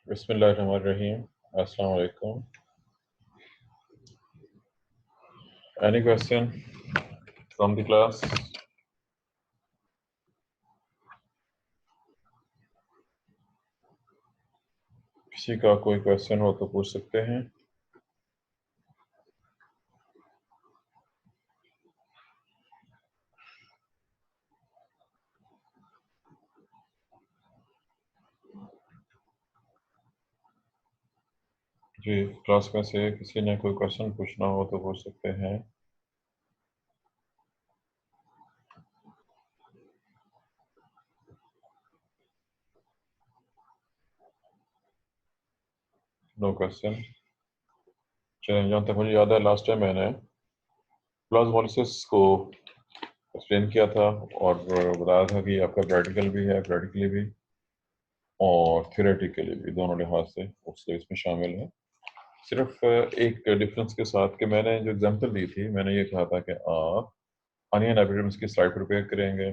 Bismillahirrahmanirrahim. Assalamu alaikum. Any question from the class? किसी का कोई क्वेश्चन हो तो पूछ सकते हैं। जी, क्लास में से किसी ने कोई क्वेश्चन पूछना हो तो पूछ सकते हैं। No question. चलिए, जहाँ तक मुझे याद है लास्ट टाइम मैंने प्लाज्मोलिसिस को एक्सप्लेन किया था और बताया था कि आपका प्रैक्टिकल भी है, प्रैक्टिकली भी और थियोरेटिकली भी, दोनों लिहाज से उससे इसमें शामिल है। सिर्फ एक डिफरेंस के साथ कि मैंने जो एग्जांपल दी थी, मैंने ये कहा था कि आप अनियन एपिडर्मिस की स्लाइड प्रिपेयर करेंगे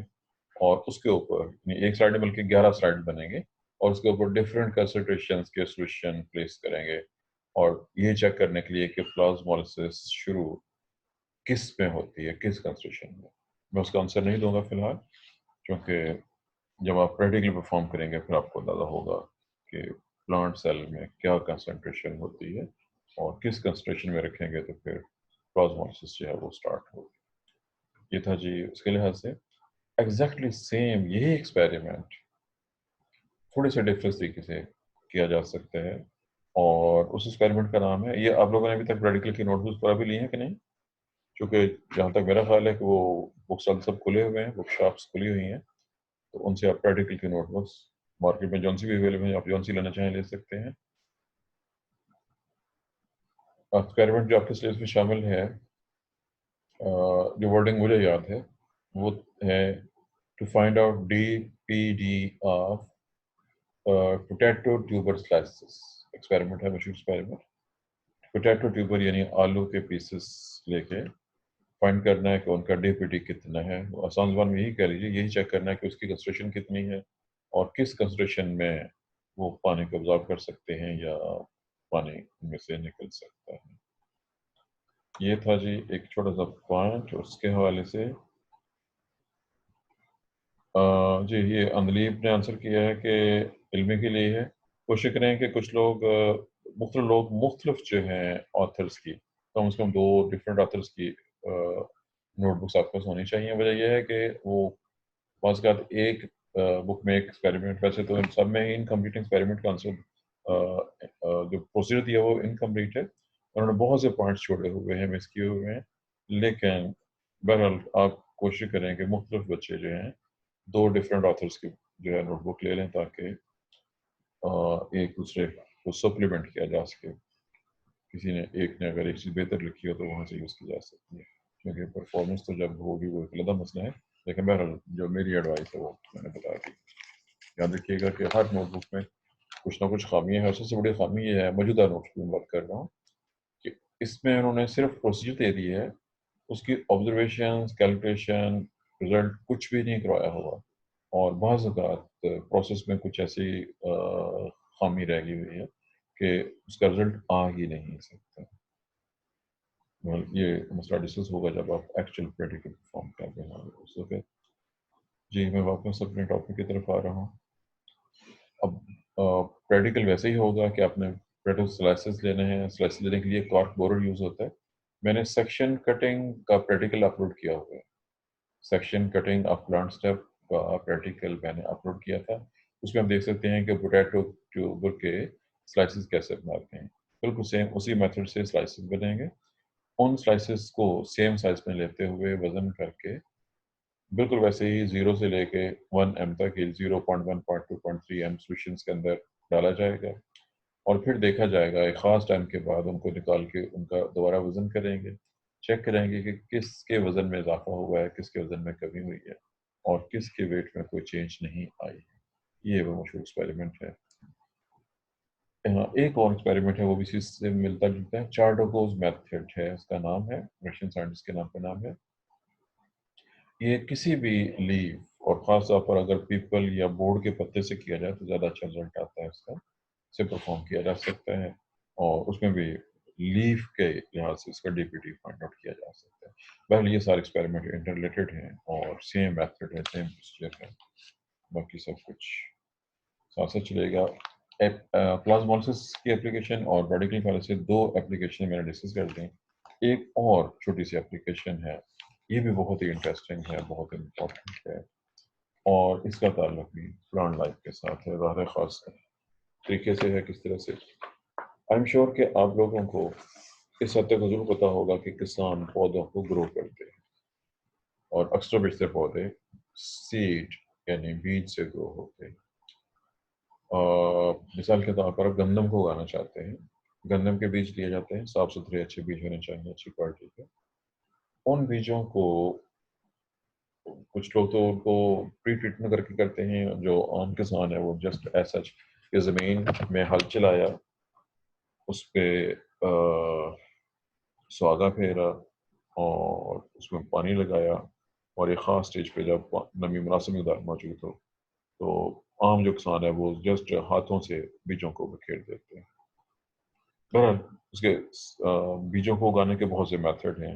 और उसके ऊपर एक स्लाइड में बल्कि 11 स्लाइड बनेंगे और उसके ऊपर डिफरेंट कंसंट्रेशंस के सॉल्यूशन प्लेस करेंगे और ये चेक करने के लिए कि प्लाज्मोलिसिस शुरू किस में होती है, किस कंसंट्रेशन में। मैं उसका आंसर नहीं दूंगा फिलहाल, क्योंकि जब आप प्रैक्टिकली परफॉर्म करेंगे फिर आपको अंदाजा होगा कि प्लांट सेल में क्या कंसंट्रेशन होती है और किस कंसंट्रेशन में रखेंगे तो फिर प्लाज्मोलिसिस जो है वो स्टार्ट होगी। ये था जी उसके लिहाज से। एग्जैक्टली सेम यही एक्सपेरिमेंट थोड़े से डिफरेंस तरीके से किया जा सकता है और उस एक्सपेरिमेंट का नाम है, ये आप लोगों ने अभी तक प्रैक्टिकल की नोटबुक्स पर अभी ली हैं कि नहीं? क्योंकि जहाँ तक मेरा ख्याल है कि वो बुक स्टॉल सब खुले हुए हैं, बुक शॉप्स खुली हुई हैं, तो उनसे आप प्रैक्टिकल की नोटबुक्स मार्केट में जौन सी भी अवेलेबल है, आप जौन सी लेना चाहें ले सकते हैं। एक्सपेरिमेंट जो आपके सिलेबस में शामिल है, जो वर्डिंग मुझे याद है वो है to find out DPD of potato tuber slices. Experiment है, मशहूर एक्सपेरिमेंट। पोटैटो ट्यूबर यानी आलू के पीसेस लेके फाइंड करना है कि उनका DPD कितना है। आसान ज़बान में यही कह लीजिए, यही चेक करना है कि उसकी कंसंट्रेशन कितनी है और किस कंसंट्रेशन में वो पानी को ऑब्जॉर्व कर सकते हैं या पानी उनमें से निकल सकता है। ये था जी एक छोटा सा पॉइंट उसके हवाले से। जी ये अंदलीब ने आंसर किया है कि इल्मी के लिए है। कोशिश करें कि कुछ लोग मुख्तलिफ जो हैं ऑथर्स की, कम से कम 2 डिफरेंट ऑथर्स की नोटबुक्स आपके पास होनी चाहिए। वजह यह है कि वो बाज़ औक़ात एक बुक में एक एक्सपेरिमेंट, वैसे तो इन सब में ही इनकम्प्लीट एक्सपेरिमेंट का आंसर जो प्रोसीजर दिया वो इनकम्प्लीट है। उन्होंने बहुत से पॉइंट्स छोड़े हुए हैं, मिस किए हुए हैं। लेकिन बहरहाल आप कोशिश करें कि मुख्तलिफ बच्चे जो हैं 2 डिफरेंट ऑथर्स की जो है नोटबुक ले लें ताकि एक दूसरे को सप्लीमेंट किया जा सके। किसी ने एक ने अगर एक चीज़ बेहतर लिखी हो तो वहाँ से यूज़ की जा सकती है, क्योंकि परफॉर्मेंस तो जब होगी वो एक अलग मसला है। लेकिन बहरहाल जो मेरी एडवाइस है वो मैंने बता दी। याद रखिएगा कि हर नोटबुक में कुछ ना कुछ खामियाँ हैं। सबसे बड़ी खामी ये है, मौजूदा नोट्स की मैं बात कर रहा हूँ, कि इसमें उन्होंने सिर्फ प्रोसीजर दे दी है, उसकी ऑब्जर्वेशंस, कैलकुलेशन, रिजल्ट कुछ भी नहीं करवाया हुआ और बाज़ औक़ात प्रोसेस में कुछ ऐसी खामी रह गई हुई है कि उसका रिजल्ट आ ही नहीं सकता। ये मसला डिस्कस होगा जब आप एक्चुअल प्रैक्टिकल परफॉर्म कर रहे होंगे उस वक़्त। जी, मैं वापस अपने टॉपिक की तरफ आ रहा हूँ। अब प्रैक्टिकल वैसे ही होगा कि आपने प्रैक्टिकल स्लाइसेस लेने हैं। स्लाइसेस लेने के लिए कॉर्क बोरर यूज़ होता है। मैंने सेक्शन कटिंग का प्रैक्टिकल अपलोड किया हुआ है। Section cutting of plant step का प्रैक्टिकल मैंने अपलोड किया था। उसमें आप देख सकते हैं कि पोटैटो ट्यूबर के स्लाइसेस कैसे बनाते हैं। बिल्कुल सेम उसी मेथड से स्लाइसेस बनेंगे। उन स्लाइसेस को सेम साइज़ में लेते हुए वज़न करके बिल्कुल वैसे ही 0 से लेके 1 एम तक, ये 0.1, 2.3 एम सॉल्यूशंस के अंदर डाला जाएगा और फिर देखा जाएगा एक ख़ास टाइम के बाद उनको निकाल के उनका दोबारा वज़न करेंगे। चेक करेंगे कि किसके वज़न में इज़ाफ़ा हुआ है, किसके वज़न में कमी हुई है और किसके वेट में कोई चेंज नहीं आई है। ये वो मशहूर एक्सपेरिमेंट है। एक और एक्सपेरिमेंट है, वो भी इसी से मिलता-जुलता है। चार्डोकोज़ मेथड है, उसका नाम है, रशियन साइंटिस्ट के नाम पे नाम है। ये किसी भी लीफ और ख़ास तौर पर अगर पीपल या बोड़ के पत्ते से किया जाए तो ज़्यादा अच्छा रिज़ल्ट आता है इसका। से परफॉर्म किया जा सकता है, और उसमें भी लीफ के लिहाज से इसका डीपीटी फाइंड आउट किया जा सकता है। पहले ये सारे एक्सपेरिमेंट इंटर रिलेटेड हैं और सेम मेथड है, सेम प्रोसीजर है, बाकी सब कुछ साथ साथ चलेगा। प्लाज्मोलिसिस की एप्लीकेशन और रेडिकल फाइल दो एप्लीकेशन मैंने डिस्कस कर दी। एक और छोटी सी एप्लीकेशन है, ये भी बहुत ही इंटरेस्टिंग है, बहुत इम्पोर्टेंट है, और इसका ताल्लुक भी प्लांट लाइफ के साथ है, ज़ाहिर खास तरीके से है। किस तरह से, आई एम श्योर कि आप लोगों को इस हद तक जरूर पता होगा कि किसान पौधों को ग्रो करते हैं, और अक्सर बेशतर पौधे सीड यानी बीज से ग्रो होते हैं। मिसाल के तौर पर आप गंदम को उगाना चाहते हैं, गंदम के बीज लिए जाते हैं, साफ सुथरे अच्छे बीज होने चाहिए, अच्छी क्वालिटी के। उन बीजों को कुछ लोग तो उनको प्री ट्रीटमेंट करके करते हैं, जो आम किसान है वो जस्ट ऐसा कि ज़मीन में हल चलाया, उस पर स्वादा फेरा और उसमें पानी लगाया, और एक ख़ास स्टेज पे जब नमी मुनासिब मकदार मौजूद हो तो आम जो किसान है वो जस्ट हाथों से बीजों को बिखेर देते हैं। बहरहाल उसके बीजों को उगाने के बहुत से मेथड हैं,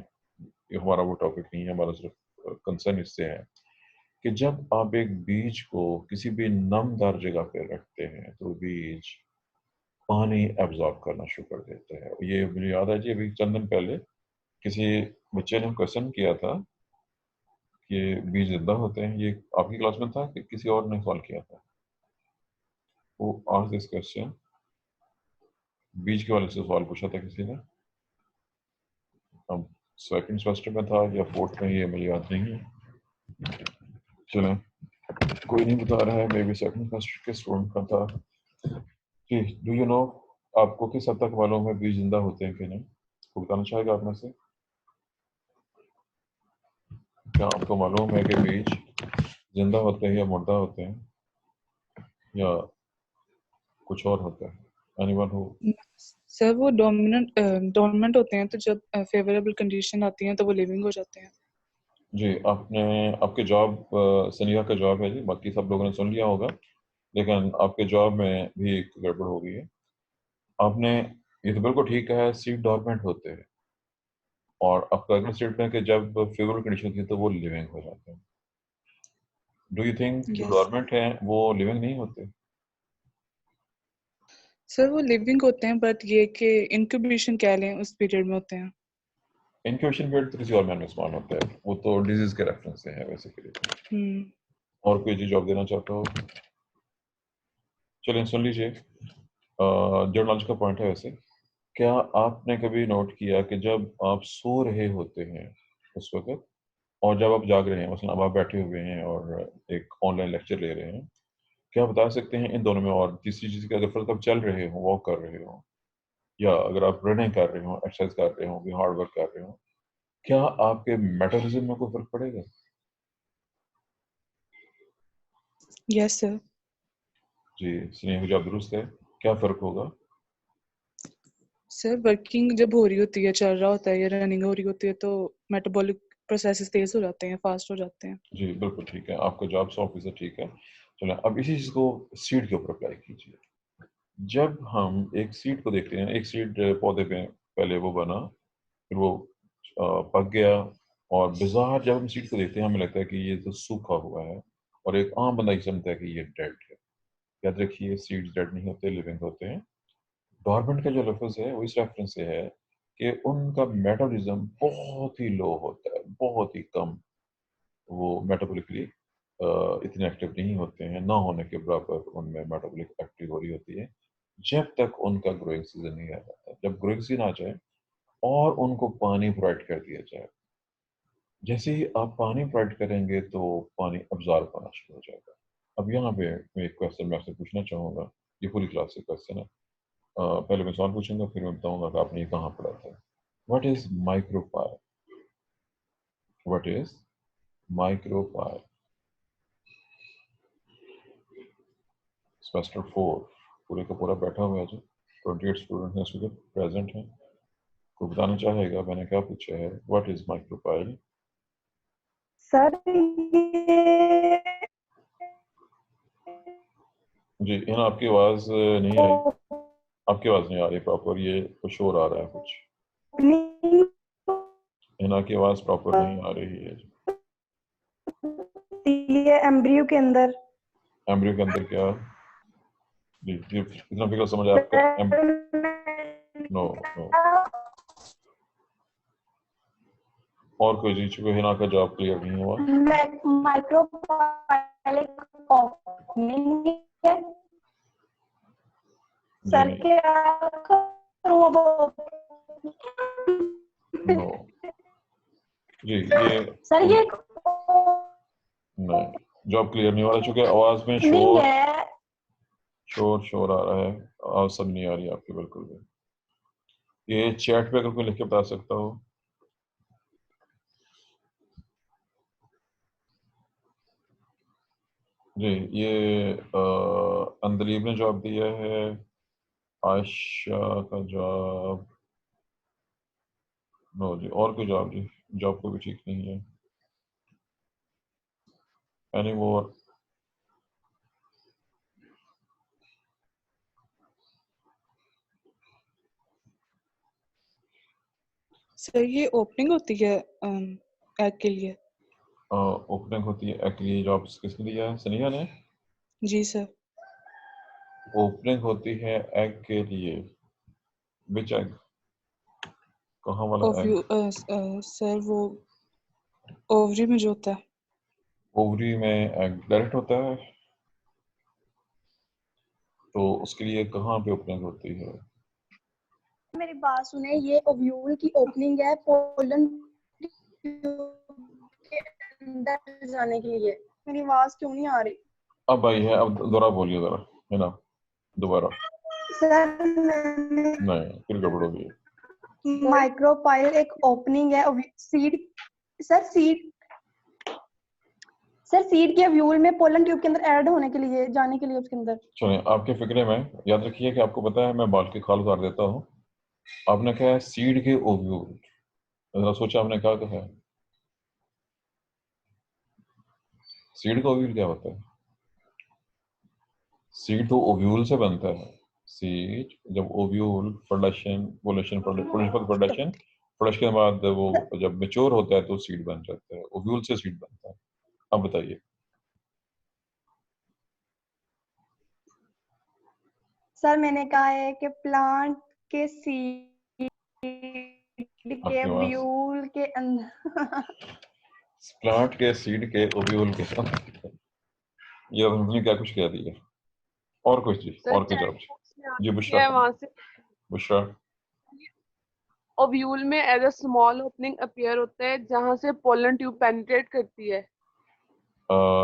ये हमारा वो टॉपिक नहीं है, हमारा सिर्फ कंसर्न इससे है कि जब आप एक बीज को किसी भी नमदार जगह पर रखते हैं तो बीज पानी एब्जॉर्ब करना शुरू कर देते हैं। ये मुझे याद है जी, अभी चंद दिन पहले किसी बच्चे ने क्वेश्चन किया था कि बीज जिंदा होते हैं, ये आपकी क्लास में था कि किसी और ने सवाल किया था? वो आज दिस क्वेश्चन, बीज के वाले से सवाल पूछा था किसी ने, अब सेकंड सेमेस्टर में था या फोर्थ में, ये मुझे याद नहीं है। चलें, कोई नहीं बता रहा है, मे बी सेकंड सेमेस्टर के स्टूडेंट का था। जी, डू यू नो, आपको किस हद तक मालूम है बीज जिंदा होते हैं कि नहीं? वो बताना चाहेगा आप में से? क्या आपको मालूम है कि बीज जिंदा होते हैं या मुर्दा होते हैं या कुछ और होता है? Anyone who? सर वो डोमिनेंट होते हैं, तो जब फेवरेबल कंडीशन आती हैं तो वो लिविंग हो जाते हैं। जी, आपने आपके जवाब सनिया का जवाब है जी, बाकी सब लोगों ने सुन लिया होगा, लेकिन आपके जवाब में भी एक गड़बड़ हो गई है। आपने ये तो बिल्कुल ठीक है, सीड डॉर्मेंट होते हैं, और आपका अगला स्टेटमेंट है कि जब फेवरेबल कंडीशन होती है तो वो लिविंग हो जाते हैं। डू यू थिंक जो यस डॉर्मेंट हैं वो लिविंग नहीं होते? सर, वो लिविंग होते हैं, बट ये कि इंक्यूबेशन कह लें उस पीरियड में होते हैं। इंक्यूबेशन पीरियड तो किसी और मैन में इस्तेमाल होता है, वो तो डिजीज के रेफरेंस से है बेसिकली। हम्म। और कोई चीज जवाब देना चाहता हो? चलिए सुन लीजिए, जर्नल का पॉइंट है वैसे। क्या आपने कभी नोट किया कि जब आप सो रहे होते हैं उस वक्त, और जब आप जाग रहे हैं, मसलन अब आप बैठे हुए हैं और एक ऑनलाइन लेक्चर ले रहे हैं, क्या आप बता सकते हैं इन दोनों में, और तीसरी चीज़ की, अगर फर्ज आप चल रहे हो, वॉक कर रहे हो, या अगर आप रनिंग कर रहे हो, एक्सरसाइज कर रहे हो, हार्ड वर्क कर रहे हो, क्या आपके मेटाबॉलिज्म में कोई फर्क पड़ेगा? Yes sir. जी, स्नेह जवाब दुरुस्त है। क्या फ़र्क होगा? सर वर्किंग जब हो रही होती है, चल रहा होता है या रनिंग हो रही होती है, तो मेटाबॉलिक प्रोसेसेस तेज हो जाते हैं, फास्ट हो जाते हैं। जी, बिल्कुल ठीक है, आपका जवाब 100% ठीक है। चलें, अब इसी चीज़ को सीड के ऊपर अप्लाई कीजिए। जब हम एक सीड को देखते हैं, एक सीड पौधे पे पहले वो बना, फिर वो पक गया, और बाज़ार जब हम सीड को देखते हैं हमें लगता है कि ये तो सूखा हुआ है, और एक आम बंदा ये समझता है कि ये डेड है। याद रखिए, सीड्स डेड नहीं होते, लिविंग होते हैं। डॉर्मेंट का जो लफ्ज़ है वो इस रेफरेंस से है कि उनका मेटाबॉलिज्म बहुत ही लो होता है, बहुत ही कम, वो मेटाबॉलिकली इतने एक्टिव नहीं होते हैं, ना होने के बराबर उनमें मेटाबॉलिक एक्टिव हो रही होती है, जब तक उनका ग्रोइंग सीजन नहीं आ जाता। जब ग्रोइंग सीजन आ जाए और उनको पानी प्रोवाइड कर दिया जाए, जैसे ही आप पानी प्रोवाइड करेंगे तो पानी अब्जॉर्ब होना शुरू हो जाएगा। अब यहाँ पे मैं एक क्वेश्चन मैं आपसे पूछना चाहूँगा, ये पूरी क्लास से क्वेश्चन है। पहले मैं सवाल पूछूंगा, फिर मैं बताऊंगा कि आपने ये कहाँ पढ़ा था। What is micropyle? What is micropyle? Semester 4 पूरे का पूरा बैठा हुआ है जो 28 स्टूडेंट हैं, स्टूडेंट प्रेजेंट हैं। कोई बताना चाहेगा मैंने क्या पूछा है? What is माइक्रोपायर? सर ये जी हिना आपकी आवाज़ नहीं आई, आपकी आवाज़ नहीं आ रही प्रॉपर, ये कुछ शोर आ रहा है कुछ। हिना की आवाज़ प्रॉपर नहीं आ रही है। ये एम्ब्रियो के अंदर। एम्ब्रियो के अंदर क्या? जी जी इतना फिगर समझ आपका नो नो। और कोई चीज को हिना का जवाब क्लियर नहीं हुआ। माइक्रोपाइलिक ओपनिंग है जी सर नहीं, क्या करूं अब? नो जी ये सर ये नहीं, जवाब क्लियर नहीं हो रहा चूंकि आवाज में ओपनिंग है। शोर आ रहा है, आवाज सब नहीं आ रही आपकी बिल्कुल भी। ये चैट पे अगर कोई लिख के बता सकता हो। जी ये अंदलीब ने जवाब दिया है, आयशा का जवाब नो जी, और कोई जवाब जी, जवाब को भी ठीक नहीं है। Any more? सर ये ओपनिंग होती है एग के लिए? ओपनिंग होती है एग के लिए, जवाब किसने दिया है? सनिया ने। जी सर। ओपनिंग होती है एग के लिए, विच एग, कहाँ वाला ओव्यू एग? सर वो ओवरी में जो होता है। ओवरी में एग डायरेक्ट होता है, तो उसके लिए कहाँ पे ओपनिंग होती है? मेरी बात सुने, ये ओव्यूल की ओपनिंग है पोलन के अंदर जाने के लिए। मेरी आवाज क्यों नहीं आ रही? अब आई है, अब दोबारा बोलिए जरा, है ना, दोबारा। सर नहीं फिर गड़बड़ हो गई। माइक्रोपाइल एक ओपनिंग है सीड। सर सीड के ओव्यूल में पोलन ट्यूब के अंदर ऐड होने के लिए, जाने के लिए उसके अंदर। चलिए आपके फिक्रे में याद रखिए कि आपको पता है मैं बाल की खाल उतार देता हूँ। आपने कहा है सीड के ओव्यूल, जरा सोचा आपने क्या कहा है? सीड का ओव्यूल क्या होता है? सीड तो ओव्यूल से बनता है। सीड जब ओव्यूल प्रोडक्शन पोलेशन प्रोडक्शन प्रोडक्शन के बाद वो जब मेच्योर होता है तो सीड बन जाता है, ओव्यूल से सीड बनता है। अब बताइए। सर मैंने कहा है कि प्लांट के सीड के आपकी आवाज, ओव्यूल के अंदर। प्लांट के सीड के ओव्यूल के साथ, ये हमने क्या कुछ कह दिया। और कुछ चीज, सर और कुछ चैट जवाब। बॉक्स में आ जी रही बुशरा, है वहां से। बुशरा। ओव्यूल में as a small opening appear होता है जहां से पोलन ट्यूब पेनिट्रेट करती है।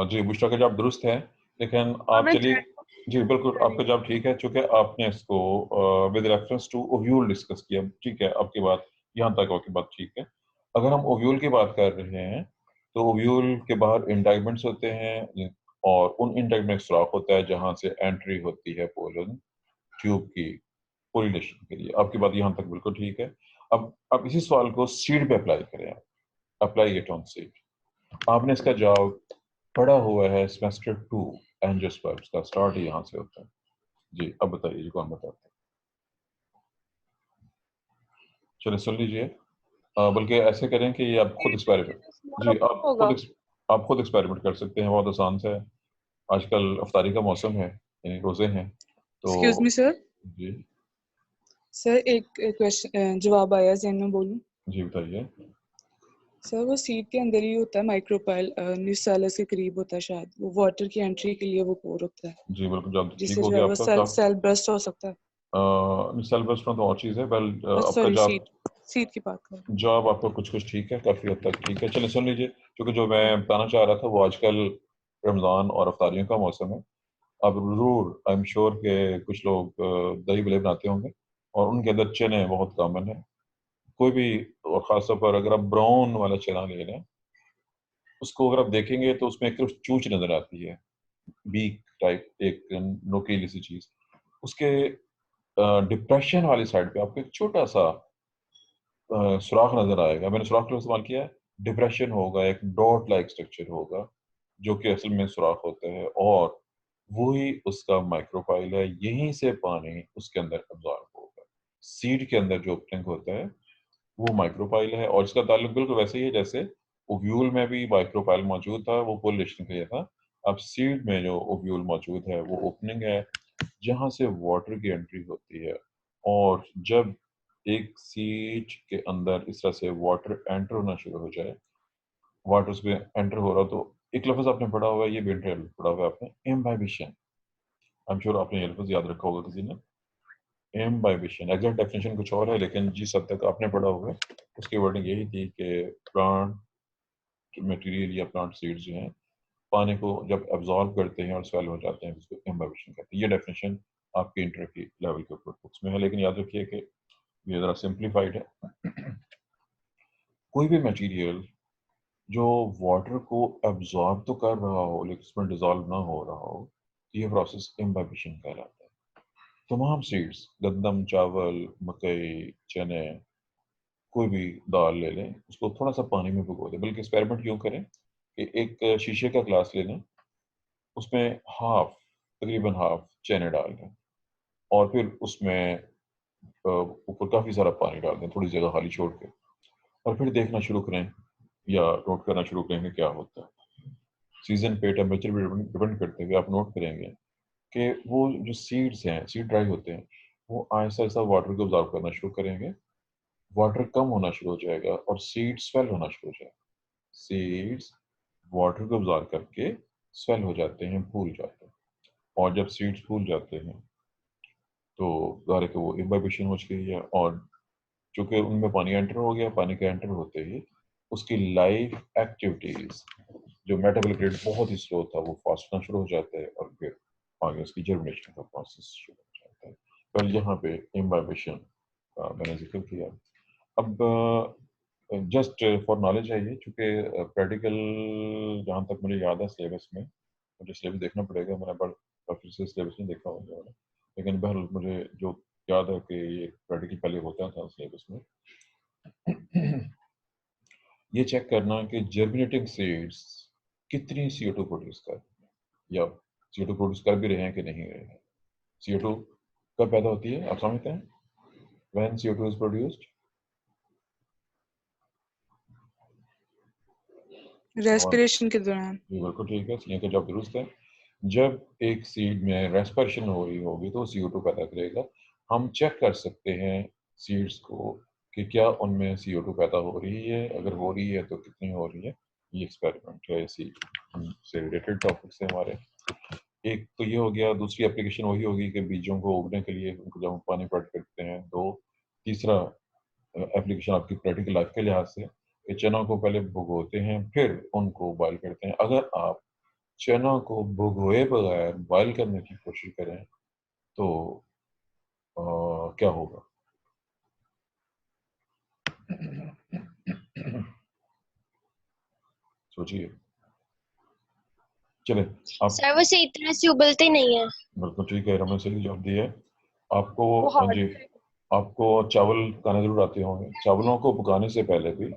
जी बुशरा का जवाब दुरुस्त है, लेकिन और आप मैं चलिए। चैट बॉक्स में जी बिल्कुल कर रही आपका हूँ। जवाब ठीक है, चूंकि आपने इसको with reference to ovule discuss किया, ठीक है आपकी बात, यहाँ तक आपकी बात ठीक है। अगर हम ओव्यूल की बात कर रहे हैं तो ओव्यूल के बाहर इंडाइगमेंट्स होते हैं, और उन इंडाइगमेंट में सुराख होता है जहां से एंट्री होती है पोलन ट्यूब की पोलिनेशन के लिए। आपकी बात यहाँ तक बिल्कुल ठीक है। अब आप इसी सवाल को सीड पे अप्लाई करें, अप्लाई इट ऑन सीड। आपने इसका जवाब पढ़ा हुआ है सेमेस्टर 2 एंजियोस्पर्म्स का, स्टार्ट ही यहाँ से होता है। जी अब बताइए जी, कौन बताते हैं? चलिए सुन लीजिए, बल्कि ऐसे करें कि ये आप खुद एक्सपेरिमेंट, स्मॉल जी ओपनिंग होगा। आप खुद एक्सपेरिमेंट कर सकते हैं, बहुत आसान से है। आजकल अफ्तारी का मौसम है, यानी रोजे हैं तो। Excuse me sir. जी सर एक क्वेश्चन जवाब आया जहन में, बोलूं? जी बताइए। सर वो सीड के अंदर ही होता है माइक्रोपाइल, न्यूसेलस के करीब होता है शायद, वो वाटर की एंट्री के लिए वो पोर होता है, जी बिल्कुल जवाब ठीक जिससे हो जो है गया वो आपका सेल आप। सेल बर्स्ट हो सकता है। सेल बर्स्ट तो और चीज़ है, वेल आपका सॉरी, जवाब, सीड सीड की बात कर। जवाब आपका कुछ कुछ ठीक है, काफ़ी हद तक ठीक है। चलिए सुन लीजिए, क्योंकि जो मैं बताना चाह रहा था वो आजकल रमज़ान और अफ्तारियों का मौसम है। अब ज़रूर आई एम श्योर कि कुछ लोग दही भल्ले बनाते होंगे और उनके अंदर चने बहुत कॉमन है। कोई भी, और ख़ासतौर पर अगर आप ब्राउन वाला चना ले लें, उसको अगर आप देखेंगे तो उसमें एक तरफ चूच नज़र आती है, बीक टाइप, एक नोकीली सी चीज़। उसके डिप्रेशन वाली साइड पे आपको एक छोटा सा सुराख नजर आएगा। मैंने सुराख का इस्तेमाल किया है, डिप्रेशन होगा, एक डॉट लाइक स्ट्रक्चर होगा जो कि असल में सुराख होता है। और वही उसका माइक्रोफाइल है, यहीं से पानी उसके अंदर अब्जॉर्ब होगा। सीड के अंदर जो ओपनिंग होता है वो माइक्रोफाइल है, और इसका ताल्लुक बिल्कुल वैसे ही है जैसे ओव्यूल में भी माइक्रोफाइल मौजूद था, वो पोलिनेशन के लिए था। अब सीड में जो ओव्यूल मौजूद है वो ओपनिंग है जहाँ से वाटर की एंट्री होती है। और जब एक सीड के अंदर इस तरह से वाटर एंटर होना शुरू हो जाए, वाटर उसमें एंटर हो रहा, तो एक लफ्ज़ आपने पढ़ा हुआ है, ये भी इंटरव्यू पढ़ा हुआ है आपने, इम्बाइबिशन। आई एम श्योर आपने ये लफ्ज़ याद रखा होगा किसी ने। इम्बाइबिशन एग्जैक्ट डेफिनेशन कुछ और है, लेकिन जिस हद तक आपने पढ़ा हुआ है उसकी वर्डिंग यही थी कि प्लांट मटेरियल या प्लांट सीड्स जो हैं पानी को जब एब्जॉर्ब करते हैं और स्वेल हो जाते हैं, उसको इम्बाइबिशन कहते हैं। ये डेफिनेशन आपके इंटर की लेवल के ऊपर बुक्स में है, लेकिन याद रखिए कि ये ज़रा सिंप्लीफाइड है। कोई भी मटेरियल जो वाटर को एब्जॉर्ब तो कर रहा हो लेकिन उसमें डिजॉल्व ना हो रहा हो, तो ये प्रोसेस इम्बाइबिशन कहलाता है। तमाम सीड्स, गंदम, चावल, मकई, चने, कोई भी दाल ले लें, उसको थोड़ा सा पानी में भिगो दें। बल्कि एक्सपेरिमेंट यूँ करें कि एक शीशे का ग्लास ले लें, उसमें तकरीबन हाफ चने डाल दें, और फिर उसमें ऊपर काफ़ी सारा पानी डाल दें, थोड़ी जगह खाली छोड़ के, और फिर देखना शुरू करें या नोट करना शुरू करें कि क्या होता है। सीजन पे टेम्परेचर पे डिपेंड करते हुए आप नोट करेंगे कि वो जो सीड्स हैं, सीड ड्राई होते हैं, वो आहिस्ता आहिस्ता वाटर को ऑब्जॉर्व करना शुरू करेंगे, वाटर कम होना शुरू हो जाएगा और सीड स्वेल होना शुरू हो जाएगा। सीड्स वाटर को ऑब्जॉर्व करके स्वेल हो जाते हैं, फूल जाते हैं, और जब सीड्स फूल जाते हैं तो ज़ाहिर है कि वो इम्बाइबिशन हो गई है, और चूँकि उनमें पानी एंटर हो गया, पानी के एंटर होते ही उसकी लाइफ एक्टिविटीज़, जो मेटाबॉलिक रेट बहुत ही स्लो था, वो फास्ट होना शुरू हो जाता है, और फिर आगे उसकी जर्मिनेशन का प्रोसेस शुरू हो जाता है। कल यहाँ पे इम्बाइबिशन का मैंने ज़िक्र किया। अब जस्ट फॉर नॉलेज है ये, चूँकि प्रैक्टिकल जहाँ तक मुझे याद है सिलेबस में, मुझे सिलेबस देखना पड़ेगा, मैंने काफ़ी से सिलेबस नहीं देखा होगा, लेकिन बहरहाल मुझे जो याद है कि ये प्रैक्टिकल पहले होता था सिलेबस में। ये चेक करना कि जर्मिनेटिंग सीड्स कितनी CO2 प्रोड्यूस कर रहे हैं, या CO2 प्रोड्यूस कर भी रहे हैं कि नहीं रहे हैं। CO2 कब पैदा होती है आप समझते हैं? When CO2 is produced? Respiration के दौरान। जी बिल्कुल ठीक है, सीए का जवाब दुरुस्त है। जब एक सीड में रेस्पिरेशन हो रही होगी तो CO2 पैदा करेगा। हम चेक कर सकते हैं सीड्स को कि क्या उनमें CO2 पैदा हो रही है, अगर हो रही है तो कितनी हो रही है। ये एक्सपेरिमेंट है इसी से रिलेटेड टॉपिक से हमारे। एक तो ये हो गया, दूसरी एप्लीकेशन वही होगी कि बीजों को उगने के लिए उनको जब हम पानी पट करते हैं। दो, तीसरा एप्लीकेशन आपकी प्रैक्टिकल लाइफ के लिहाज से कि चना को पहले भिगोते हैं फिर उनको बॉयल करते हैं। अगर आप चना को भिगोए बगैर बॉयल करने की कोशिश करें तो क्या होगा? सोचिए। चले आप। सर वो सही तरह से उबलते नहीं है। बिल्कुल ठीक है, हमने सही जवाब दिया है आपको। वो हाँ hard जी, है। आपको चावल पकाने जरूर आते होंगे। चावलों को पकाने से पहले भी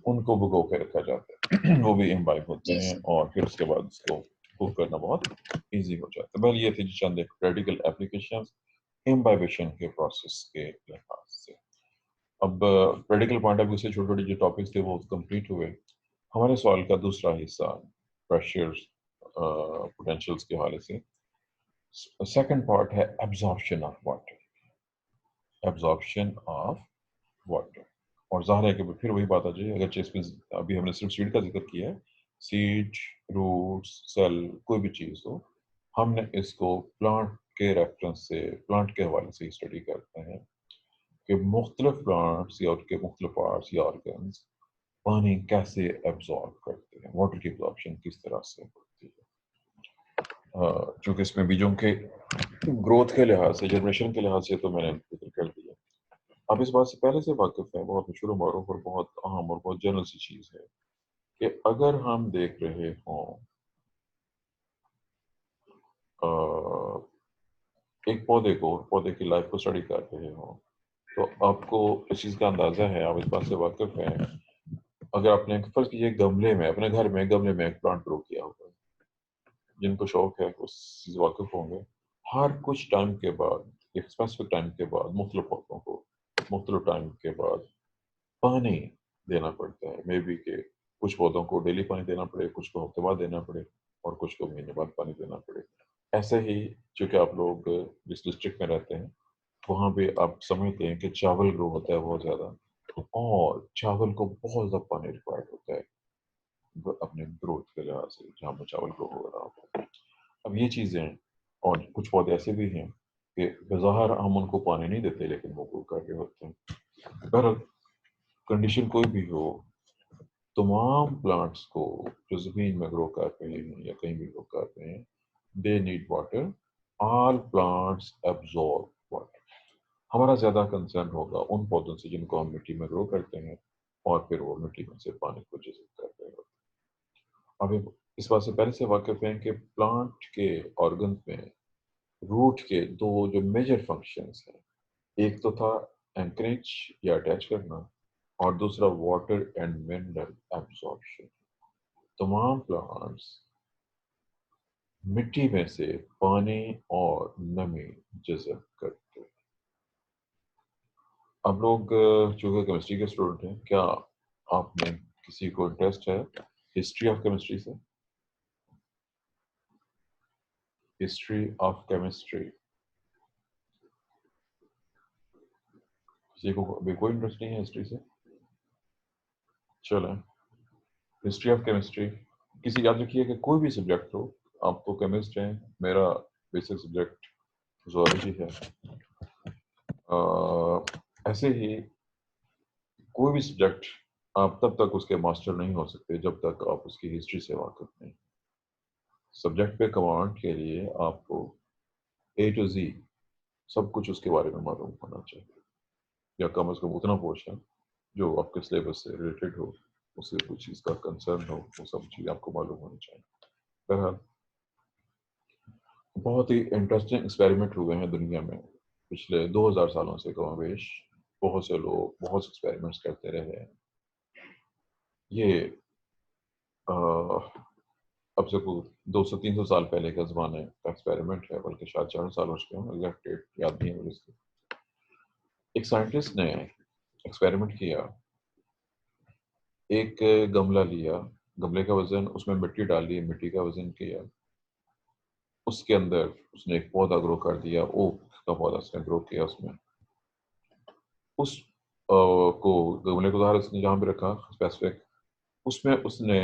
उनको भिगो के रखा जाता है। वो भी इम्बाइब होते जी हैं, सर। और फिर उसके बाद उसको कुक करना बहुत इजी हो जाता है। बल ये थी चंद एक प्रैक्टिकल एप्लीकेशंस इम्बाइबेशन के प्रोसेस के लिहाज से। अब प्रैक्टिकल पॉइंट ऑफ व्यू से छोटे छोटे जो टॉपिक्स थे वो कंप्लीट हुए। हमारे सवाल का दूसरा हिस्सा प्रेशर पोटेंशियल्स के हवाले से। सेकंड पार्ट है absorption of water. Absorption of water, और ज़ाहिर है कि फिर वही बात आ जाए, अगर इसमें अभी हमने सिर्फ सीड का जिक्र किया है, सीड, रूट्स, सेल, कोई भी चीज़ हो, हमने इसको प्लांट के रेफरेंस से, प्लांट के हवाले से स्टडी करते हैं कि मुख्तलिफ प्लांट्स या उनके मुख्तलिफ पार्ट्स या ऑर्गन्स पानी कैसे एब्जॉर्ब करते हैं, वाटर की एब्जॉर्प्शन किस तरह से होती है। चूँकि इसमें बीजों के ग्रोथ के लिहाज से, जनरेशन के लिहाज से तो मैंने जिक्र कर दिया। आप इस बात से पहले से वाकिफ हैं, बहुत मशहूर मारूफ और बहुत अहम और बहुत जनरल सी चीज़ है कि अगर हम देख रहे हों एक पौधे को, पौधे की लाइफ को स्टडी कर रहे हों, तो आपको इस चीज़ का अंदाज़ा है, आप इस बात से वाकिफ हैं। अगर आपने फर्ज कीजिए गमले में, अपने घर में गमले में एक प्लांट ग्रो किया होगा, जिनको शौक है उस चीज़ वाकिफ होंगे, हर कुछ टाइम के बाद, एक स्पेसिफिक टाइम के बाद मुख्तलिफ पौधों को मुख्तलिफ टाइम के बाद पानी देना पड़ता है। मे बी कि कुछ पौधों को डेली पानी देना पड़े, कुछ को हफ्ते बाद देना पड़े और कुछ को महीने बाद पानी देना पड़े। ऐसे ही चूँकि आप लोग जिस डिस्ट्रिक्ट में रहते हैं, वहाँ पे आप समझते हैं कि चावल ग्रो होता है बहुत ज़्यादा और चावल को बहुत ज़्यादा पानी रिक्वायर्ड होता है अपने ग्रोथ के लिहाज से, जहाँ पर चावल ग्रो हो रहा होता है। अब ये चीज़ें और कुछ पौधे ऐसे भी हैं कि बज़ाहिर हम उनको पानी नहीं देते लेकिन वो ग्रो कर रहे होते हैं। बहरहाल कंडीशन कोई भी हो, तमाम प्लांट्स को जो ज़मीन में ग्रो कर रहे हैं या कहीं भी ग्रो कर रहे हैं, they need water. All plants absorb water. हमारा ज़्यादा कंसर्न होगा उन पौधों से जिनको हम मिट्टी में ग्रो करते हैं और फिर वो मिट्टी में से पानी को जज़ब कर रहे होते हैं। अब इस बात से पहले से वाकिफ़ हैं कि प्लांट के ऑर्गन्स में रूट के दो जो मेजर फंक्शंस हैं, एक तो था एंकरेज या अटैच करना और दूसरा वाटर एंड मिनरल एब्जॉर्प्शन। तमाम प्लांट्स मिट्टी में से पानी और नमी जज़ब करते हैं। आप लोग चूँकि केमिस्ट्री के स्टूडेंट हैं, क्या आप में किसी को इंटरेस्ट है हिस्ट्री ऑफ केमिस्ट्री से? हिस्ट्री ऑफ केमिस्ट्री किसी को अभी कोई इंटरेस्ट नहीं है हिस्ट्री से? चलें, हिस्ट्री ऑफ केमिस्ट्री किसी याद रखिए कि कोई भी सब्जेक्ट हो, आप तो केमिस्ट हैं, मेरा बेसिक सब्जेक्ट ज़ूलॉजी है। ऐसे ही कोई भी सब्जेक्ट आप तब तक उसके मास्टर नहीं हो सकते जब तक आप उसकी हिस्ट्री से वाकिफ नहीं। सब्जेक्ट पे कमांड के लिए आपको ए टू जी सब कुछ उसके बारे में मालूम होना चाहिए, या कम अज़ कम उतना पोर्शन जो आपके सिलेबस से रिलेटेड हो, उससे कुछ चीज़ का कंसर्न हो, वो सब चीज़ आपको मालूम होनी चाहिए। बहरहाल बहुत ही इंटरेस्टिंग एक्सपेरिमेंट हुए हैं दुनिया में पिछले 2000 सालों से कमोबेश। बहुत से लोग बहुत से एक्सपेरिमेंट्स करते रहे हैं। ये अ, अब से कुछ 200-300 साल पहले का ज़माने का एक्सपेरिमेंट है, बल्कि शायद 4 साल हो चुके हों, एग्जैक्ट डेट याद नहीं है मुझे इसकी। एक साइंटिस्ट ने एक्सपेरिमेंट किया, एक गमला लिया, गमले का वज़न उसमें मिट्टी डाल दी, मिट्टी का वज़न किया, उसके अंदर उसने एक पौधा ग्रो कर दिया, ओक का पौधा उसने ग्रो किया उसमें। उस को गमले को ज़ाहिर उसने जहाँ पे रखा स्पेसिफिक, उसमें उसने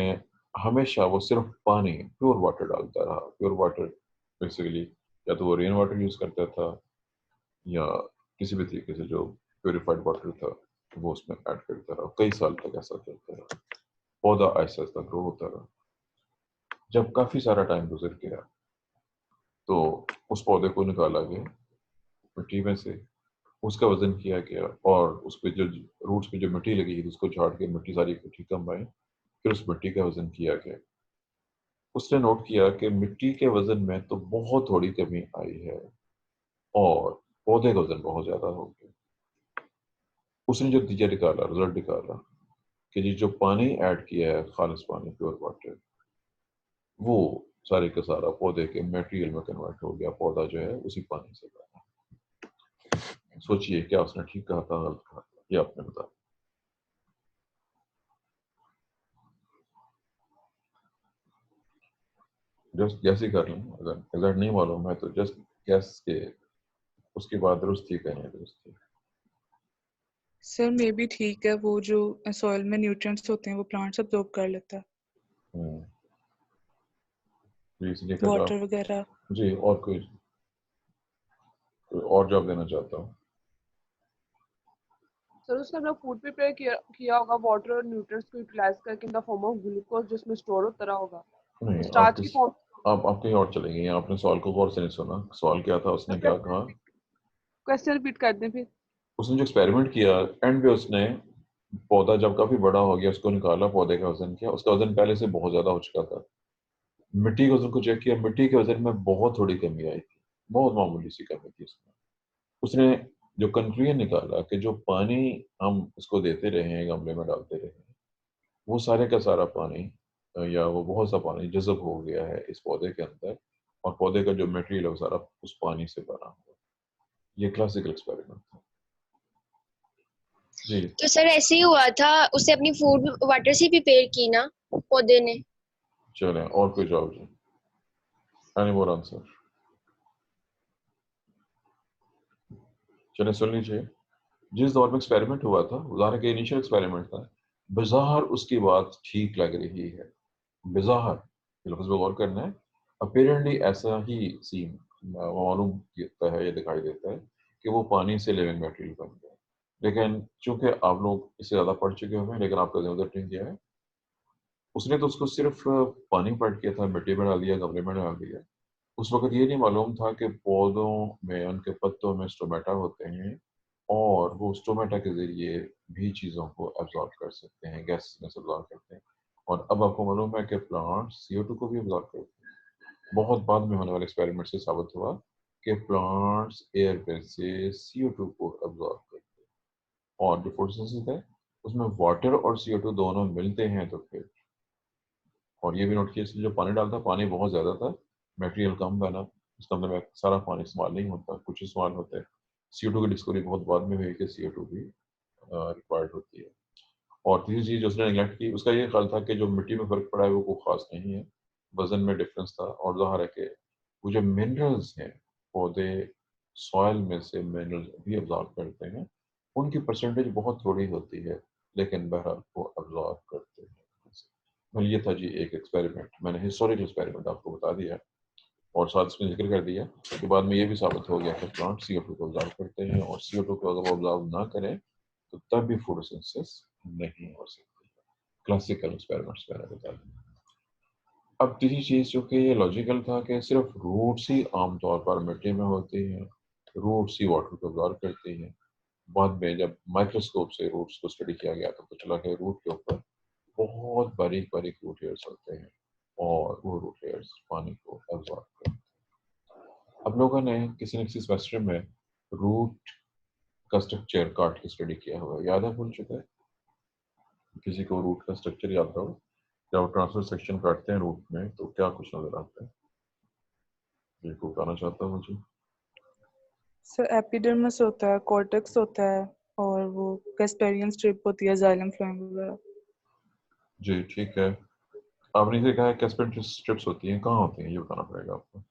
हमेशा वो सिर्फ पानी, प्योर वाटर डालता रहा। प्योर वाटर बेसिकली या तो वो रेन वाटर यूज़ करता था या किसी भी तरीके से जो प्योरीफाइड वाटर था वो उसमें ऐड करता रहा। कई साल तक ऐसा चलता रहा। पौधा आहिस्ता आहिस्ता ग्रो होता रहा। जब काफ़ी सारा टाइम गुजर गया तो उस पौधे को निकाला गया मिट्टी में से, उसका वजन किया गया और उस पे जो रूट्स पे जो मिट्टी लगी थी उसको झाड़ के मिट्टी सारी इकट्ठी कंबाइन, फिर उस मिट्टी का वजन किया गया। उसने नोट किया कि मिट्टी के वजन में तो बहुत थोड़ी कमी आई है और पौधे का वजन बहुत ज्यादा हो गया। उसने जो नतीजा निकाला, रिजल्ट निकाला कि जी जो पानी ऐड किया है, खालिस पानी, प्योर वाटर, वो सारे का सारा पौधे के मटेरियल में कन्वर्ट हो गया। पौधा जो है उसी पानी से बना। सोचिए क्या उसने ठीक कहा था, गलत कहा था, ये आपने बताया। जस्ट गैस ही कर लें, अगर एग्जैक्ट नहीं मालूम है तो जस्ट गैस के उसके बाद दुरुस्त थी कहीं दुरुस्त थी। सर मे बी ठीक है, वो जो सॉइल में न्यूट्रिएंट्स होते हैं वो प्लांट्स अब्सॉर्ब कर लेता है, जी इसलिए का वाटर जवाब वगैरह। जी। और कोई और जवाब देना चाहता हूँ। सर उसने अपना फूड प्रिपेयर किया होगा वाटर और न्यूट्रिएंट्स को यूटिलाइज करके in the form of glucose, जिसमें स्टोर होता रहा होगा नहीं, आप स्टार्च की फॉर्म। आप कहीं और चले गए। आपने सवाल को गौर से नहीं सुना। सवाल क्या था, उसने क्या कहा? क्वेश्चन रिपीट कर दें फिर। उसने जो एक्सपेरिमेंट किया एंड पे उसने पौधा जब काफी बड़ा हो गया उसको निकाला, पौधे का वजन किया, उसका वजन पहले से बहुत ज्यादा हो चुका था। मिट्टी के वजन को चेक किया, मिट्टी के वजन में बहुत थोड़ी कमी आई थी, बहुत मामूली सी कमी थी उसमें। उसने जो कंक्लूजन निकाला कि जो पानी हम उसको देते रहे हैं, गमले में डालते रहे हैं, वो सारे का सारा पानी या वो बहुत सा पानी जज़ब हो गया है इस पौधे के अंदर और पौधे का जो मटेरियल है वो सारा उस पानी से बना हुआ। ये क्लासिकल एक्सपेरिमेंट था। जी तो सर ऐसे ही हुआ था, उसे अपनी फूड वाटर से प्रिपेयर की ना पौधे ने। चलें और कोई जवाब जी? Any more answer? चलें सुन लीजिए, जिस दौर में एक्सपेरिमेंट हुआ था उदाहरण के इनिशियल एक्सपेरिमेंट था, बाज़ाहिर उसकी बात ठीक लग रही है, बाज़ाहिर लफ्ज़ पे गौर करना है, अपीरेंटली ऐसा ही सीन मालूम होता है या दिखाई देता है कि वो पानी से लिविंग मटेरियल बन गया। लेकिन चूंकि आप लोग इससे ज़्यादा पढ़ चुके हुए हैं लेकिन आपका ज़्यादा नहीं किया है, उसने तो उसको सिर्फ पानी पढ़ किया था, मिट्टी में डाल दिया, गमले में डाल दिया। उस वक़्त ये नहीं मालूम था कि पौधों में, उनके पत्तों में स्टोमेटा होते हैं और वो स्टोमेटा के ज़रिए भी चीज़ों को एब्ज़ॉर्ब कर सकते हैं, गैसेस में से एब्ज़ॉर्ब करते हैं। और अब आपको मालूम है कि प्लांट्स CO2 को भी एब्ज़ॉर्ब करते हैं। बहुत बाद में होने वाले एक्सपेरिमेंट से साबित हुआ कि प्लांट्स एयर में से CO2 को एब्ज़ॉर्ब करते हैं और जो फोटोसिंथेसिस है, उसमें वाटर और CO2 दोनों मिलते हैं तो फिर और ये भी नोट किया इसलिए जो पानी डालता पानी बहुत ज़्यादा था, मटेरियल कम बना, इसका मतलब है सारा पानी इस्तेमाल नहीं होता, कुछ इस्तेमाल होता है। CO2 की डिस्कवरी बहुत बाद में हुई कि CO2 भी रिक्वायर्ड होती है। और तीसरी चीज़ जो उसने नेगलेक्ट की, उसका ये ख्याल था कि जो मिट्टी में फ़र्क पड़ा है वो कोई ख़ास नहीं है, वज़न में डिफरेंस था और ज़ाहिर है कि वो जो मिनरल्स हैं, पौधे सॉइल में से मिनरल्स भी अब्ज़ॉर्ब करते हैं, उनकी परसेंटेज बहुत थोड़ी होती है, लेकिन बहरहाल वो अब्ज़ॉर्ब करते हैं। well, ये था जी एक एक्सपेरिमेंट, मैंने हिस्टोरिकल एक्सपेरिमेंट आपको बता दिया और साथ इसमें जिक्र कर दिया कि बाद में ये भी साबित हो गया कि प्लांट CO2 को ऑब्जर्व करते हैं और CO2 को अगर वो ऑब्जर्व ना करें तो तब भी फोटोसिंथेसिस नहीं हो सकती। क्लासिकल एक्सपेरिमेंट्स मैंने बता दिया। अब तीसरी चीज़ जो कि ये लॉजिकल था कि सिर्फ रूट्स ही आमतौर पर मिट्टी में होती हैं, रूट्स ही वाटर को ऑब्जर्व करती हैं। बाद में जब माइक्रोस्कोप से रूट्स को स्टडी किया गया तो पता चला कि रूट के ऊपर बहुत बारीक बारीक रूट हेयर्स होते हैं और वो रूट हेयर्स पानी को एब्जॉर्ब करते हैं। अब लोगों ने किसी न किसी सेमेस्टर में रूट का स्ट्रक्चर काट के स्टडी किया हुआ है, याद है भूल चुका है? किसी को रूट का स्ट्रक्चर याद हो? जब ट्रांसफर सेक्शन काटते हैं रूट में तो क्या कुछ नजर आता है? ये को बताना चाहता हूँ मुझे। सर एपिडर्मिस होता है, कॉर्टेक्स होता है और वो कैस्पेरियन स्ट्रिप होती है, जाइलम फ्लोएम वगैरह। जी ठीक है, आपने देखा है कैस्पेरियन स्ट्रिप्स होती हैं, कहाँ होती हैं ये बताना पड़ेगा आपको।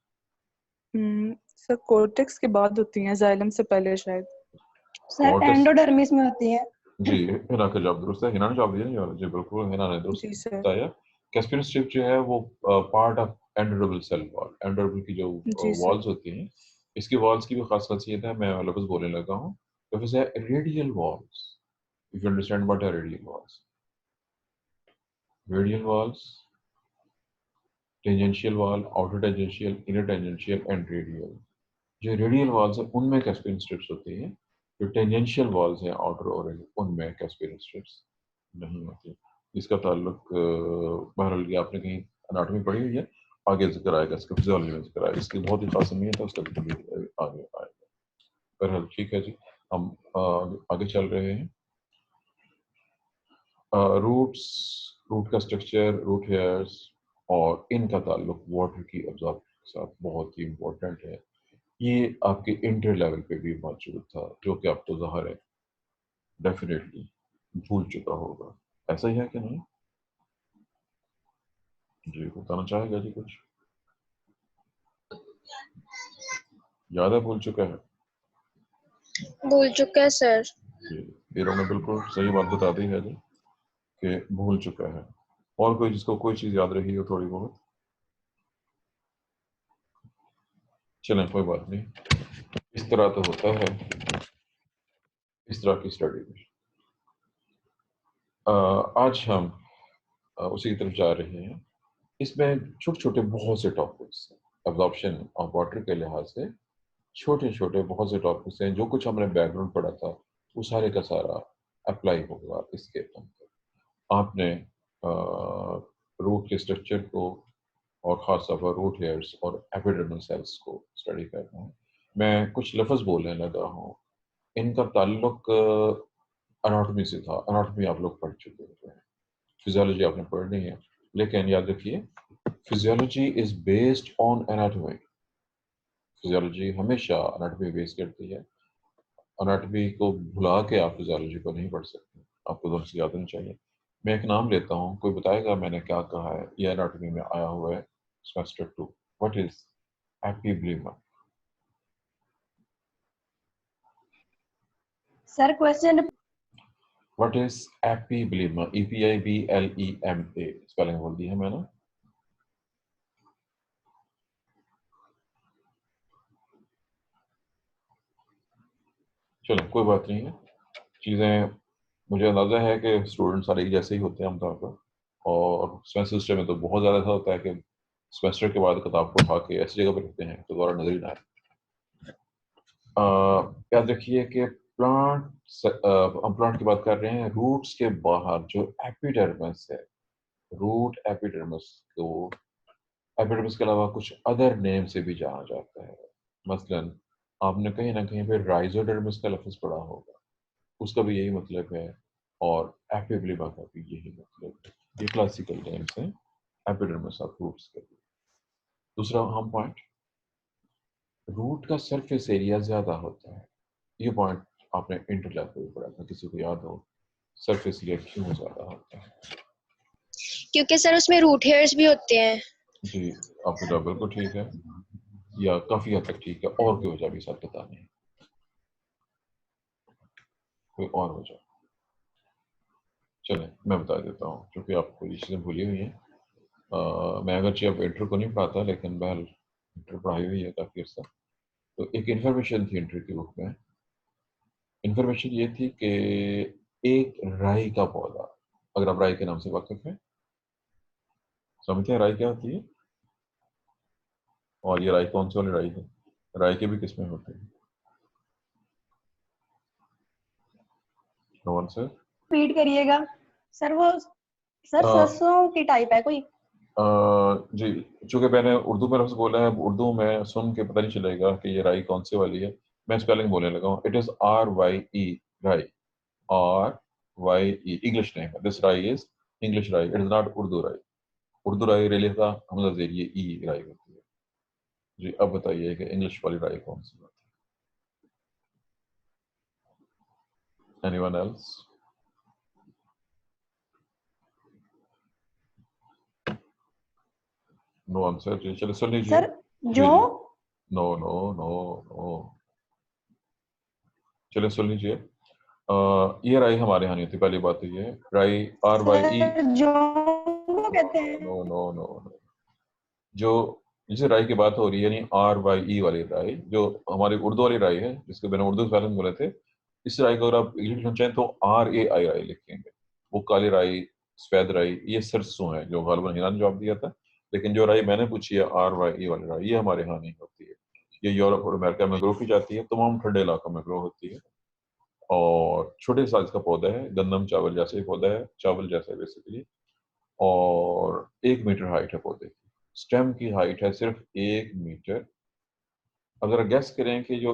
सर कॉर्टेक्स के बाद होती हैं, जाइलम से पहले शायद। सर कॉर्टेक्स एंडोडर्मिस में होती है। जी, हिना का जवाब दुरुस्त है। हिना ने जवाब दिया नहीं और जी बिल्कुल हिना ने दुरुस्त जी सर। बताया। कैस्पियन स्ट्रिप जो है वो part of endodermal cell wall, endodermal की जो जी सर। वॉल्स होती हैं, इसकी वॉल्स की भी खास खासियत है, मैं लफ्ज़ बोलने लगा हूँ। लफ्ज़ है radial walls. If you understand what are radial walls? Radial walls, tangential wall, outer tangential, inner tangential and radial. जो रेडियल वॉल्स है उनमें कैस्पियन स्ट्रिप्स होती हैं, जो टेंजेंशियल वॉल्स हैं आउटर और इनर, उनमें कैस्पियन स्ट्रिप्स नहीं होती। इसका ताल्लुक बहरहाल ये आपने कहीं एनाटॉमी पढ़ी हुई है, आगे जिक्र आएगा, इसका फिजियोलॉजी में जिक्र आएगा, इसकी बहुत ही खास अहमियत है, उसका जिक्र भी आगे आएगा। बहरहाल ठीक है जी, हम आगे चल रहे हैं। रूट्स, रूट का स्ट्रक्चर, रूट हेयर्स और इनका ताल्लुक वाटर की अब्जॉर्ब के साथ बहुत ही इम्पोर्टेंट है। ये आपके इंटर लेवल पे भी मौजूद था, जो कि आप तो ज़ाहिर है डेफिनेटली भूल चुका होगा। ऐसा ही है कि नहीं? जी बताना चाहेगा जी कुछ? याद है भूल चुका है? भूल चुका है सर। जी हीरो ने बिल्कुल सही बात बता दी है जी कि भूल चुका है। और कोई जिसको कोई चीज़ याद रही हो थोड़ी बहुत? चलें कोई बात नहीं, इस तरह तो होता है इस तरह की स्टडी में। आज हम उसी की तरफ जा रहे हैं। इसमें छोटे छोटे बहुत से टॉपिक्स हैं, एब्जॉर्प्शन ऑफ वाटर के लिहाज से छोटे छोटे बहुत से टॉपिक्स हैं। जो कुछ हमने बैकग्राउंड पढ़ा था वो सारे का सारा अप्लाई होगा इसके अंदर। आपने रूट के स्ट्रक्चर को और ख़ास तौर पर रूट हेयर्स और एपिडर्मल सेल्स को स्टडी करना है। मैं कुछ लफ्ज़ बोलने लगा हूँ, इनका ताल्लुक एनाटॉमी से था। एनाटॉमी आप लोग पढ़ चुके हैं, फिजियोलॉजी आपने पढ़नी है, लेकिन याद रखिए physiology is based on anatomy. Physiology हमेशा एनाटॉमी बेस करती है। एनाटॉमी को भुला के आप फिजियोलॉजी को नहीं पढ़ सकते, आपको दोनों से याद होनी चाहिए। मैं एक नाम लेता हूँ, कोई बताएगा मैंने क्या कहा है? ये एनाटॉमी में आया हुआ है semester 2। What is epiblema? Sir question what is epiblema? EPIBLEMA spelling बोल दी है मैंने। चलो कोई बात नहीं है, चीज़ें मुझे अंदाज़ा है कि स्टूडेंट सारे एक जैसे ही होते हैं आमतौर पर, और सेमेस्टर सिस्टम में तो बहुत ज़्यादा ऐसा होता है कि सेमेस्टर के बाद किताब को उठा के ऐसी जगह पर रखते हैं तो दोबारा नजर ही ना आए। याद रखिए कि हम प्लांट की बात कर रहे हैं, रूट्स के बाहर जो एपिडर्मिस है, रूट एपिडर्मिस को एपिडर्मिस के अलावा कुछ अदर नेम से भी जाना जाता है। मसलन आपने कहीं ना कहीं पे राइजोडर्मिस का लफ्ज पढ़ा होगा, उसका भी यही मतलब है, और एपिब्लेमा का भी यही मतलब है। ये क्लासिकल नेम्स हैं एपिडर्मिस ऑफ रूट्स के। दूसरा अहम पॉइंट, रूट का सरफेस एरिया ज्यादा होता है। ये पॉइंट आपने इंटर लेवल में पढ़ा था, किसी को याद हो सरफेस एरिया क्यों ज्यादा होता है? क्योंकि सर उसमें रूट हेयर्स भी होते हैं। जी, आपका जवाब बिल्कुल ठीक है, या काफी हद तक ठीक है। और कोई वजह भी साथ बतानी है, कोई और वजह? चलें मैं बता देता हूँ, क्योंकि आपको ये चीज़ें भूली हुई हैं। मैं अगरचे अब इंटर को नहीं पढ़ाता, लेकिन बहरहाल इंटर पढ़ाई हुई है काफ़ी अर्सा। तो एक इन्फॉर्मेशन थी इंटर की बुक में। इन्फॉर्मेशन ये थी कि एक राई का पौधा, अगर आप राई के नाम से वाकिफ हैं, समझते हैं राई क्या होती है, और ये राई कौन सी वाली राई है? राई के भी किस्में होते हैं। No answer? रिपीट करिएगा सर। वो सर सरसों की टाइप है कोई? जी, चूंकि मैंने उर्दू में लफ्ज़ बोला है, उर्दू में सुन के पता नहीं चलेगा कि ये राई कौन सी वाली है। मैं स्पेलिंग बोलने लगा हूँ। इट इज़ RYE, राई। RYE इंग्लिश नेम है। दिस राई इज इंग्लिश राई, इट इज नॉट उर्दू राई। उर्दू राई रेली का हमजा जेर ये ई राई होती है। जी अब बताइए कि इंग्लिश वाली राई कौन सी होती है? Anyone else? No answer? जी चलिए सुन लीजिए। सर जी जो जी, नो नो नो नो, चलिए सुन लीजिए। ये राई हमारे यहाँ नहीं होती, पहली बात तो ये है। राई RYE। सर जो को कहते हैं। नो नो नो नो, जो जिस राई की बात हो रही है, यानी RYE वाली राई, जो हमारी उर्दू वाली राई है, जिसको मैंने उर्दू स्पेलिंग बोले थे, इस राई को अगर आप इंग्लिश में चाहें तो RAI राई लिखेंगे। वो काली राई, सफेद राई, ये सरसों है, जो गालिबन हिना ने जवाब दिया था। लेकिन जो राई मैंने पूछी है RYE वाली राई, ये हमारे यहाँ नहीं होती है। ये यूरोप और अमेरिका में ग्रो की जाती है, तमाम ठंडे इलाकों में ग्रो होती है, और छोटे साइज का पौधा है, गंदम चावल जैसे ही पौधा है, चावल जैसा बेसिकली, और 1 मीटर हाइट है पौधे की। स्टेम की हाइट है सिर्फ 1 मीटर। अगर गैस करें कि जो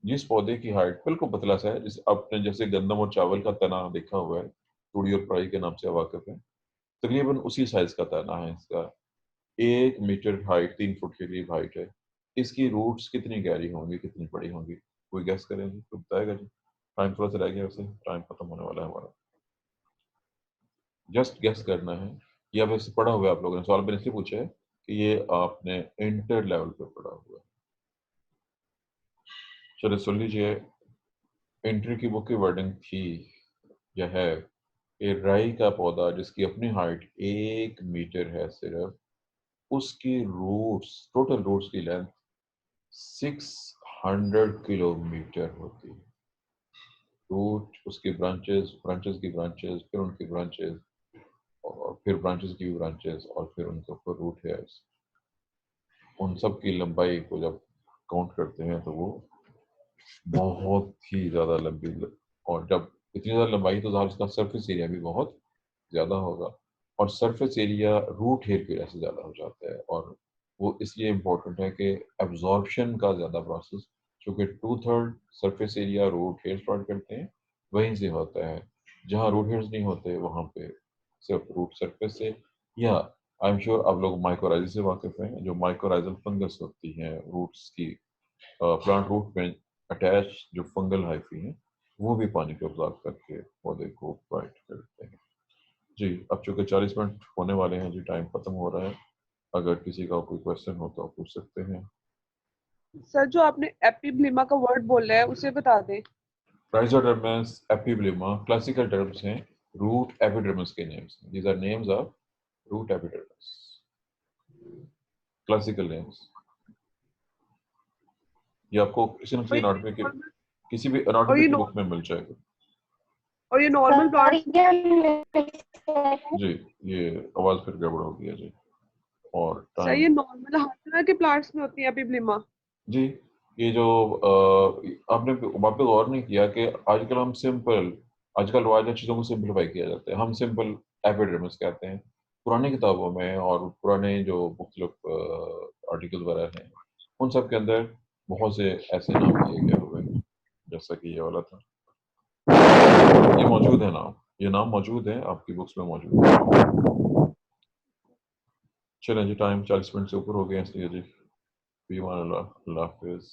जिस पौधे की हाइट बिल्कुल पतला सा है, जिस आपने जैसे गंदम और चावल का तना देखा हुआ है, तूड़ी और पराई के नाम से वाकिफ है, तकरीबन उसी साइज का तना है इसका। 1 मीटर हाइट, 3 फुट के करीब हाइट है। इसकी रूट्स कितनी गहरी होंगी, कितनी बड़ी होंगी? कोई गैस करेंगे तो बताएगा जी। टाइम थोड़ा सा रह गया, वैसे टाइम खत्म होने वाला है हमारा, जस्ट गेस करना है। या वैसे पढ़ा हुआ है आप लोगों ने? सवाल मैंने इसलिए पूछा है कि ये आपने इंटर लेवल पे पढ़ा हुआ है। चलिए सुन लीजिए, इंटर की बुक की वर्डिंग थी, यह है कि राई का पौधा जिसकी अपनी हाइट 1 मीटर है सिर्फ, उसकी रूट्स, टोटल रूट्स की लेंथ 600 किलोमीटर होती है। रूट, उसकी ब्रांचेस, ब्रांचेस की ब्रांचेस, फिर उनकी ब्रांचेस, और फिर ब्रांचेस की भी ब्रांचेस, और फिर उनके ऊपर रूट हेयर्स, उन सब की लंबाई को जब काउंट करते हैं तो वो बहुत ही ज़्यादा लंबी और जब इतनी ज़्यादा लंबाई तो ज़ाहिर उसका सरफेस एरिया भी बहुत ज़्यादा होगा, और सरफेस एरिया रूट हेयर की वजह से ज़्यादा हो जाता है। और वो इसलिए इम्पोर्टेंट है कि एब्जॉर्प्शन का ज़्यादा प्रोसेस, चूँकि 2/3 surface area root hairs provide करते हैं, वहीं से होता है। जहाँ रूट हेयर्स नहीं होते वहाँ पे सिर्फ रूट सरफेस से या आई एम श्योर आप लोग माइकोराइजल से वाकिफ हैं। जो माइकोराइजल फंगस होती हैं रूट्स की, प्लांट रूट में अटैच जो फंगल हाइफी हैं, वो भी पानी को अब्जॉर्ब करके पौधे को ब्राइट करते हैं। जी, अब चूंकि 40 मिनट होने वाले हैं जी, टाइम खत्म हो रहा है। अगर किसी का कोई क्वेश्चन हो तो आप पूछ सकते हैं। सर जो आपने एपिब्लिमा का वर्ड बोला है उसे बता दें। राइजोडर्मस, एपिब्लिमा क्लासिकल टर्म्स हैं रूट एपिडर्मिस के names. These are names of root epidermis, classical names. ये आपको किसी न किसी एनाटॉमी के, किसी भी और एनाटॉमी ये की बुक में मिल जाएगा। और ये नॉर्मल प्लांट्स जी, ये आवाज फिर गड़बड़ हो गया जी। और सर ये टाइम नॉर्मल हर तरह के प्लांट्स में होती है एपिब्लिमा। जी, ये जो आपने वहाँ पे गौर नहीं किया कि आजकल हम सिंपल, आजकल वायदा चीज़ों को सिंपलीफाई किया जाता है। हम सिंपल एपिडर्मिस कहते हैं। पुरानी किताबों में और पुराने जो मुख्तलिफ आर्टिकल वगैरह हैं, उन सब के अंदर बहुत से ऐसे नाम दिए गए हुए हैं, जैसा कि ये वाला था। ये मौजूद है नाम, ये नाम मौजूद है आपकी बुक्स में मौजूद है। चलें जी, टाइम 40 मिनट से ऊपर हो गया, इसलिए जी, अल्लाह हाफिज़।